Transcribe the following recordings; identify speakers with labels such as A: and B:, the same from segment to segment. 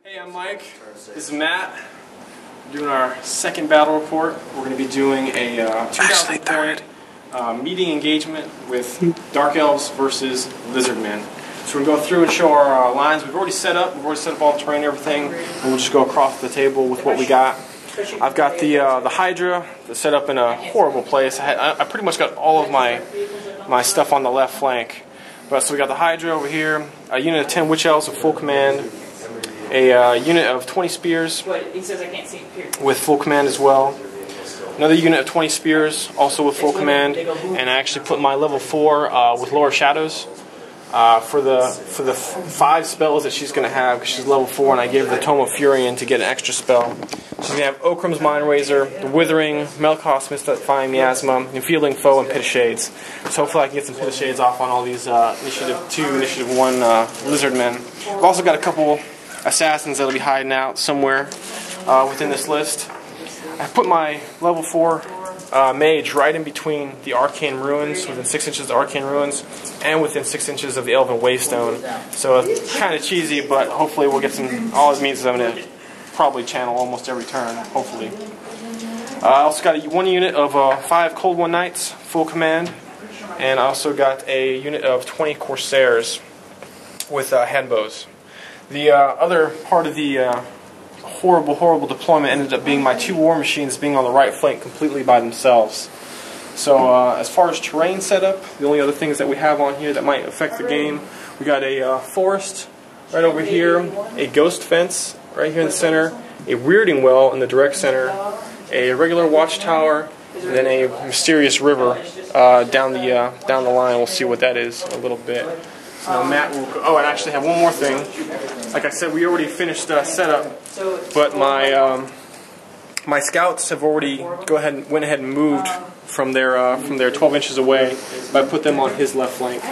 A: Hey, I'm Mike. This is Matt. We're doing our second battle report. We're going to be doing a 2,000 point meeting engagement with Dark Elves versus Lizardmen. So we're going to go through and show our lines. We've already set up. We've already set up all the terrain and everything. And we'll just go across the table with what we got. I've got the Hydra that's set up in a horrible place. I pretty much got all of my stuff on the left flank. So we got the Hydra over here, a unit of 10 Witch Elves with full command, a unit of 20 spears with full command as well, another unit of 20 spears also with full command, and I actually put my level 4 with lower shadows for the 5 spells that she's going to have, because she's level 4, and I gave her the Tome of Furion to get an extra spell. She's going to have Okram's Mind Razor, the Withering, Melkoth's Mystifying Miasma, Enfeeling Foe, and Pit of Shades. So hopefully I can get some Pit of Shades off on all these Initiative 2, Initiative 1 Lizardmen. I've also got a couple assassins that'll be hiding out somewhere within this list. I put my level 4 mage right in between the Arcane Ruins, within 6 inches of the Arcane Ruins, and within 6 inches of the Elven Waystone. So it's kind of cheesy, but hopefully we'll get some. All it means is I'm going to probably channel almost every turn, hopefully. I also got one unit of 5 Cold One Knights, full command, and I also got a unit of 20 Corsairs with handbows. The other part of the horrible deployment ended up being my 2 war machines being on the right flank completely by themselves. So as far as terrain setup, the only other things that we have on here that might affect the game, we got a forest right over here, a ghost fence right here in the center, a weirding well in the direct center, a regular watchtower, and then a mysterious river down the line. We'll see what that is a little bit. So now Matt will go. Oh, and I actually have one more thing. Like I said, we already finished setup, but my scouts have already went ahead and moved from their 12 inches away. But I put them on his left flank.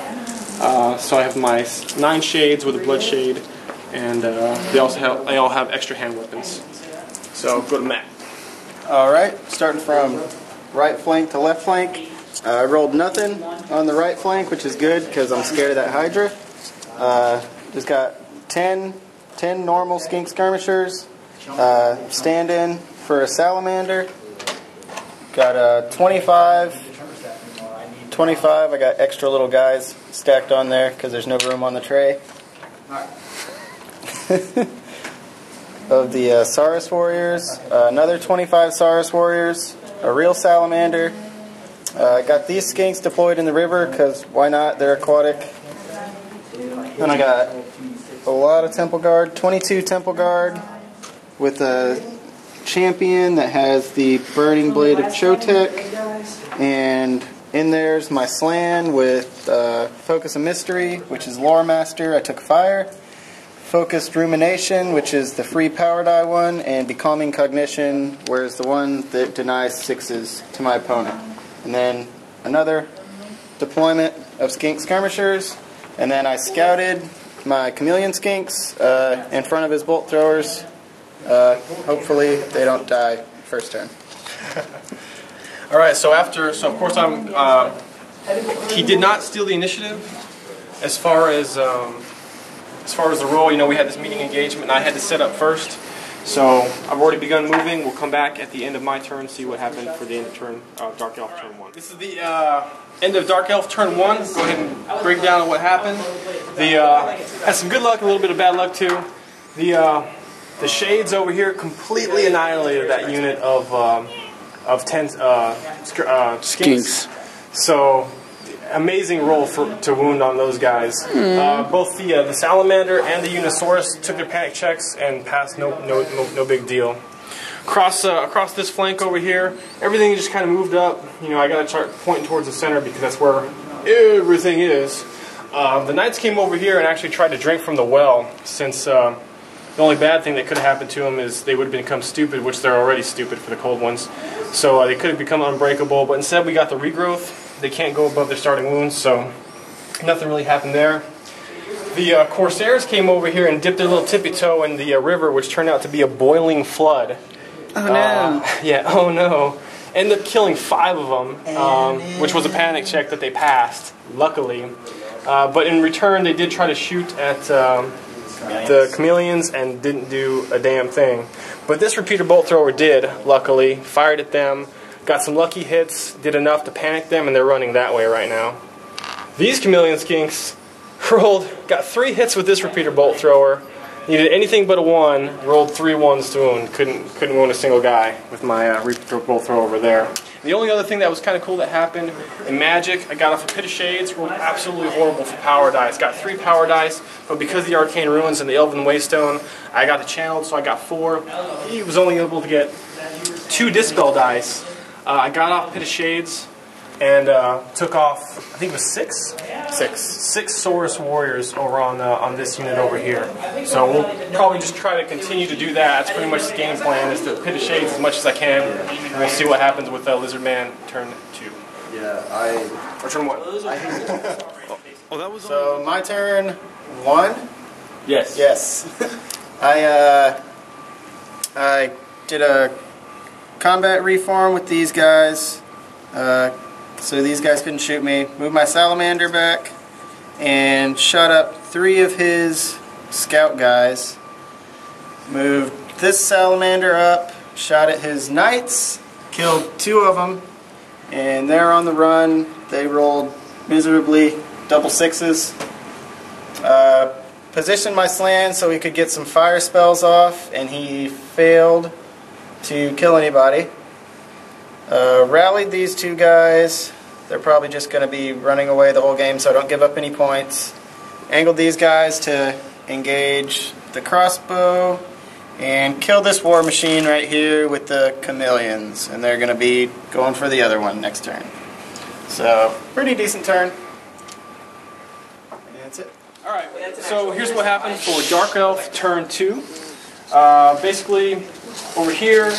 A: So I have my 9 shades with a blood shade, and they all have extra hand weapons. So go to Matt.
B: All right, starting from right flank to left flank. I rolled nothing on the right flank, which is good because I'm scared of that Hydra. Just got 10 normal skink skirmishers, stand-in for a salamander. Got 25. I got extra little guys stacked on there because there's no room on the tray. Of the Saurus Warriors, another 25 Saurus Warriors, a real salamander. I got these skinks deployed in the river because why not? They're aquatic. Then I got a lot of Temple Guard, 22 Temple Guard with a champion that has the Burning Blade of Chotek, and in there's my Slan with Focus of Mystery, which is Lore Master. I took fire. Focused Rumination, which is the free power die one, and Becalming Cognition, whereas the one that denies 6s to my opponent. And then another deployment of skink skirmishers, and then I scouted my chameleon skinks in front of his bolt throwers. Hopefully they don't die first turn.
A: All right. So of course he did not steal the initiative. As far as the roll, we had this meeting engagement, and I had to set up first. So I've already begun moving. We'll come back at the end of my turn, see what happened for the end of turn Dark Elf turn 1. This is the end of Dark Elf turn 1. Go ahead and break down what happened. Had some good luck, a little bit of bad luck too. The shades over here completely annihilated that unit of 10 skinks. So amazing roll to wound on those guys. Both the Salamander and the Unisaurus took their panic checks and passed no big deal. Across this flank over here, everything just kind of moved up. I got to start pointing towards the center because that's where everything is. The Knights came over here and actually tried to drink from the well, since the only bad thing that could have happened to them is they would have become stupid, which they're already stupid for the cold ones. So they could have become unbreakable, but instead we got the regrowth. They can't go above their starting wounds, so nothing really happened there. The Corsairs came over here and dipped their little tippy toe in the river, which turned out to be a boiling flood.
B: Oh no.
A: Yeah, oh no. Ended up killing 5 of them, which was a panic check that they passed, luckily. But in return, they did try to shoot at the chameleons and didn't do a damn thing. But this repeater bolt thrower did, luckily. Fired at them, got some lucky hits, did enough to panic them, and they're running that way right now. These chameleon skinks got 3 hits with this repeater bolt thrower. Needed anything but a 1, rolled 3 ones to wound. Couldn't wound a single guy with my repeater bolt thrower over there. The only other thing that was kind of cool that happened in Magic, I got off a Pit of Shades, rolled absolutely horrible for power dice. Got 3 power dice, but because of the Arcane Ruins and the Elven Waystone, I got the channeled, so I got 4. He was only able to get 2 Dispel dice. I got off Pit of Shades and took off, I think it was 6 Saurus Warriors over on this unit over here. So we'll probably just try to continue to do that. That's pretty much the game plan, is to Pit of Shades as much as I can. And we'll see what happens with Lizardman turn 2.
C: Yeah,
A: Or turn 1.
C: Oh, that was
B: So my turn 1?
A: Yes.
B: Yes. I did a combat reform with these guys. So these guys couldn't shoot me. Moved my salamander back and shot up 3 of his scout guys. Moved this salamander up, shot at his knights, killed 2 of them, and they're on the run. They rolled miserably, double 6s. Positioned my slan so he could get some fire spells off, and he failed to kill anybody. Rallied these 2 guys. They're probably just going to be running away the whole game, so I don't give up any points. Angled these guys to engage the crossbow and kill this war machine right here with the chameleons, and they're going to be going for the other one next turn. So, pretty decent turn. And that's it.
A: Alright, so here's what happened for Dark Elf turn 2. Basically, over here,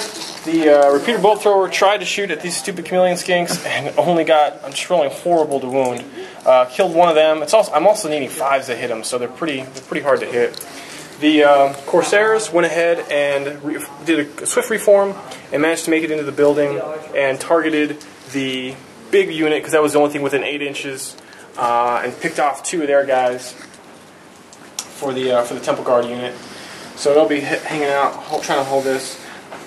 A: the repeater bolt thrower tried to shoot at these stupid chameleon skinks and only got, I'm just rolling horrible to wound. Killed 1 of them. I'm also needing 5s to hit them, so they're pretty hard to hit. The Corsairs went ahead and did a swift reform and managed to make it into the building and targeted the big unit, because that was the only thing within 8 inches, and picked off 2 of their guys for the Temple Guard unit. So they'll be hanging out, trying to hold this.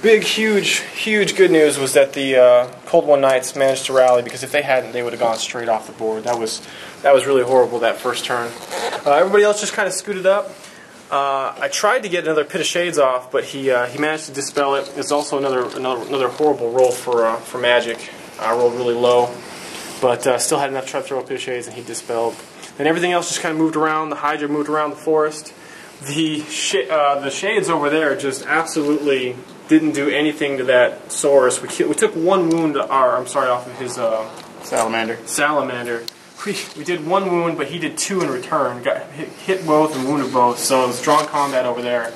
A: Big, huge good news was that the Cold One Knights managed to rally, because if they hadn't, they would have gone straight off the board. That was really horrible that first turn. Everybody else just kind of scooted up. I tried to get another Pit of Shades off, but he managed to dispel it. It's also another horrible roll for Magic. I rolled really low, but still had enough to try to throw a Pit of Shades, and he dispelled. Then everything else just kind of moved around. The Hydra moved around the forest. The Shades over there just absolutely didn't do anything to that Saurus. We took 1 wound, off of his Salamander. We did 1 wound, but he did 2 in return. Got hit both and wounded both. So it was strong combat over there.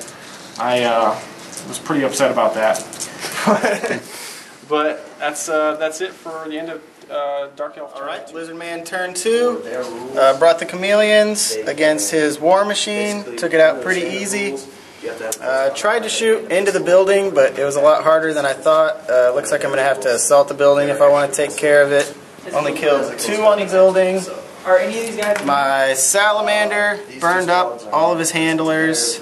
A: I was pretty upset about that. But that's it for the end of Dark Elf.
B: Alright, Lizardman turn 2. Brought the chameleons against his war machine. Took it out pretty easy. Tried to shoot into the building, but it was a lot harder than I thought. Looks like I'm going to have to assault the building if I want to take care of it. Only killed 2 on the building.
D: Are any of these guys?
B: My salamander burned up all of his handlers.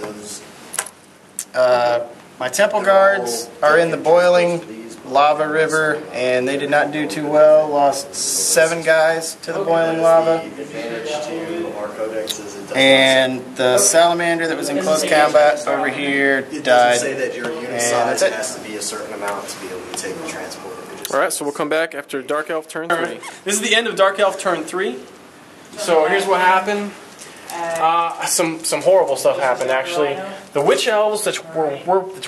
B: My temple guards are in the boiling lava river, and they did not do too well. Lost 7 guys to the boiling lava. And the salamander that was in close combat over here died. And that's it.
C: Has to be a certain amount to be able to take the transport.
A: Alright, so we'll come back after Dark Elf turn 3. This is the end of Dark Elf turn 3. So here's what happened. Some horrible stuff happened, actually. The Witch Elves that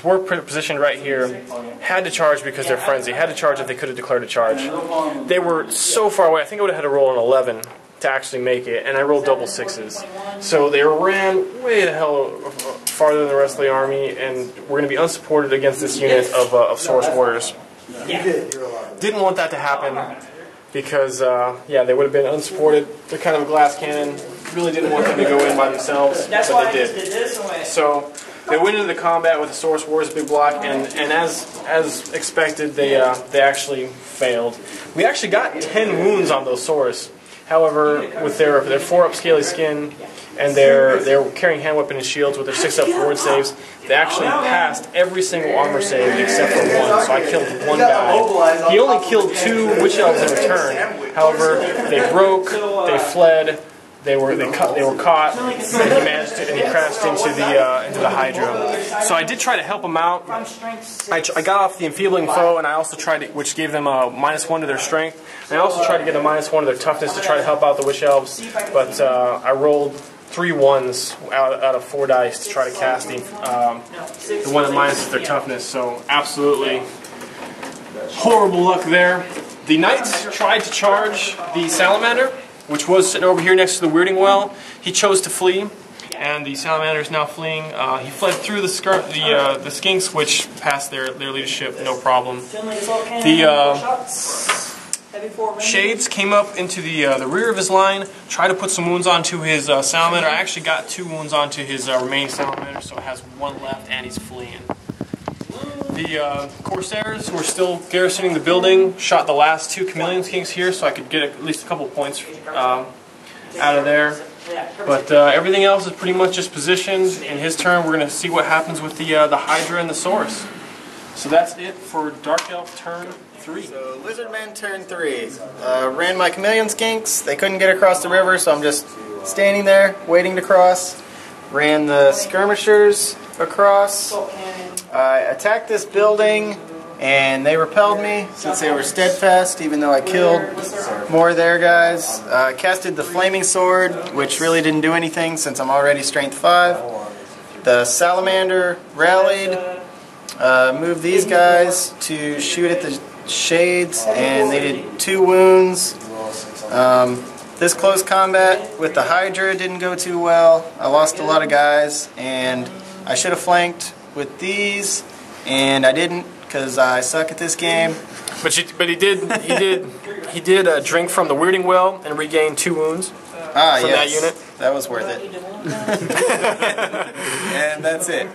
A: were positioned right here had to charge because they're frenzy. Had to charge if they could have declared a charge. They were so far away. I think I would have had to roll an 11 to actually make it, and I rolled double 6s. So they ran way the hell farther than the rest of the army, and we're going to be unsupported against this unit of Saurus Warriors. Didn't want that to happen because, they would have been unsupported. They're kind of a glass cannon. Really didn't want them to go in by themselves, but they did. So they went into the combat with the Saurus Warriors big block, and as expected, they actually failed. We actually got 10 wounds on those Saurus. However, with their 4-up scaly skin and they're carrying hand weapon and shields with their 6-up forward saves. They actually passed every single armor save except for one, so I killed one guy. He only killed 2 witch elves in return. However, they broke, they fled, they were caught, and he managed to, and he crashed into the Hydra. So I did try to help him out. I got off the enfeebling foe, and I also tried to, which gave them a -1 to their strength. And I also tried to get a -1 to their toughness to try to help out the witch elves, but I rolled 3 1s out of 4 dice to try to cast the one that minuses their toughness. So absolutely horrible luck there. The knights tried to charge the salamander, which was sitting over here next to the weirding well. He chose to flee, and the salamander is now fleeing. He fled through the skinks, which passed their leadership, no problem. The shades came up into the rear of his line, tried to put some wounds onto his salamander. I actually got 2 wounds onto his remaining salamander, so it has 1 left, and he's fleeing. The Corsairs, who are still garrisoning the building, shot the last 2 Chameleon Kings here, so I could get at least a couple points out of there. But everything else is pretty much just positioned. In his turn, we're going to see what happens with the Hydra and the Saurus. So that's it for Dark Elf turn 3.
B: So Lizardmen turn 3. Ran my Chameleon Skinks. They couldn't get across the river, so I'm just standing there waiting to cross. Ran the Skirmishers across. I attacked this building, and they repelled me since they were steadfast, even though I killed more of their guys. Casted the Flaming Sword, which really didn't do anything since I'm already strength 5. The Salamander rallied, moved these guys to shoot at the shades, and they did 2 wounds. This close combat with the Hydra didn't go too well. I lost a lot of guys, and I should have flanked with these, and I didn't because I suck at this game.
A: But he did drink from the weirding well and regain 2 wounds from that unit.
B: That was worth it. And that's it.